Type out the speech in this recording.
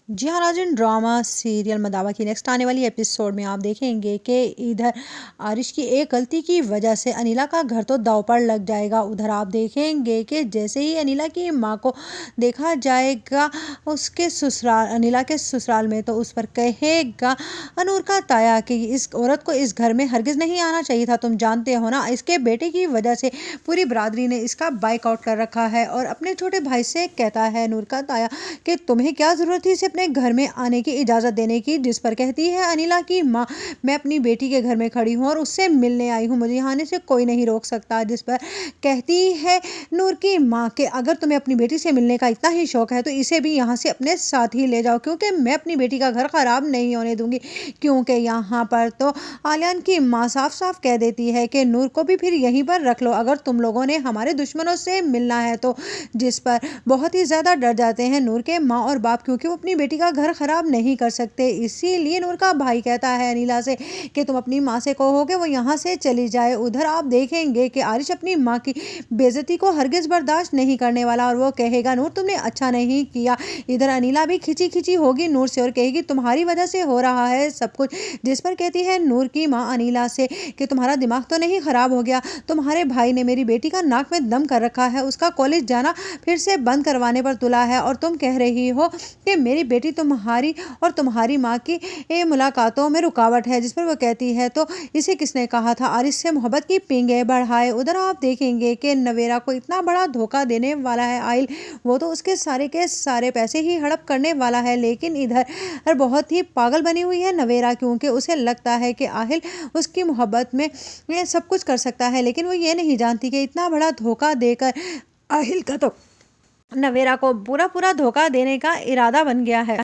जी हाँ नाज़रीन, drama serial मदावा की नेक्स्ट आने वाली एपिसोड में आप देखेंगे कि इधर आरिश की एक गलती की वजह से अनिला का घर तो दांव पर लग जाएगा। उधर आप देखेंगे कि जैसे ही अनिला की माँ को देखा जाएगा उसके ससुराल, अनिला के ससुराल में, तो उस पर कहेगा अनूर का ताया कि इस औरत को इस घर में हरगिज़ नहीं आना चाहिए था। तुम जानते हो ना, इसके बेटे की वजह से पूरी बरादरी ने इसका बाइकआउट कर रखा है। और अपने छोटे भाई से कहता है नूर का ताया कि तुम्हें क्या ज़रूरत थी इसे अपने घर में आने की इजाज़त देने की। जिस पर कहती है अनिला की माँ, मैं अपनी बेटी के घर में खड़ी हूँ और उससे मिलने आई हूँ, मुझे यहाँ आने से कोई नहीं रोक सकता। जिस पर कहती है नूर की माँ कि अगर तुम्हें अपनी बेटी से मिलने का इतना ही शौक है तो इसे भी यहाँ से अपने साथ ही ले जाओ, क्योंकि मैं अपनी बेटी का घर ख़राब नहीं होने दूंगी। क्योंकि यहाँ पर तो आलियान की माँ साफ साफ कह देती है कि नूर को भी फिर यहीं पर रख लो अगर तुम लोगों ने हमारे दुश्मनों से मिलना है तो। जिस पर बहुत ही ज़्यादा डर जाते हैं नूर के माँ और बाप, क्योंकि वो अपनी बेटी का घर ख़राब नहीं कर सकते। इसीलिए नूर का भाई कहता है अनिला से कि तुम अपनी माँ से कहो कि वो यहाँ से चली जाए। उधर आप देखेंगे कि आरिश अपनी माँ की बेइज्जती को हरगिज़ बर्दाश्त नहीं करने वाला और वो कहेगा नूर तुमने अच्छा नहीं किया। इधर अनिला भी खिंची खिंची होगी नूर से और कहेगी तुम्हारी वजह से हो रहा है सब कुछ। जिस पर कहती है नूर की माँ अनिला से कि तुम्हारा दिमाग तो नहीं ख़राब हो गया, तुम्हारे भाई ने मेरी बेटी का नाक में दम कर रखा है, उसका कॉलेज जाना फिर से बंद करवाने पर तुला है और तुम कह रही हो कि मेरी बेटी तुम्हारी और तुम्हारी माँ की मुलाकातों में रुकावट है। जिस पर वो कहती है तो इसे किसने कहा था आरिश से मोहब्बत की पींगे बढ़ाए। उधर आप देखेंगे कि नवेरा को इतना बड़ा धोखा देने वाला है आइल, वो तो उसके सारे के सारे पैसे ही हड़प करने वाला है। लेकिन इधर बहुत ही पागल बनी हुई है नवेरा, क्योंकि उसे लगता है कि आहिल उसकी मोहब्बत में सब कुछ कर सकता है, लेकिन वो ये नहीं जानती कि इतना बड़ा धोखा देकर आहिल का तो नवेरा को पूरा पूरा धोखा देने का इरादा बन गया है।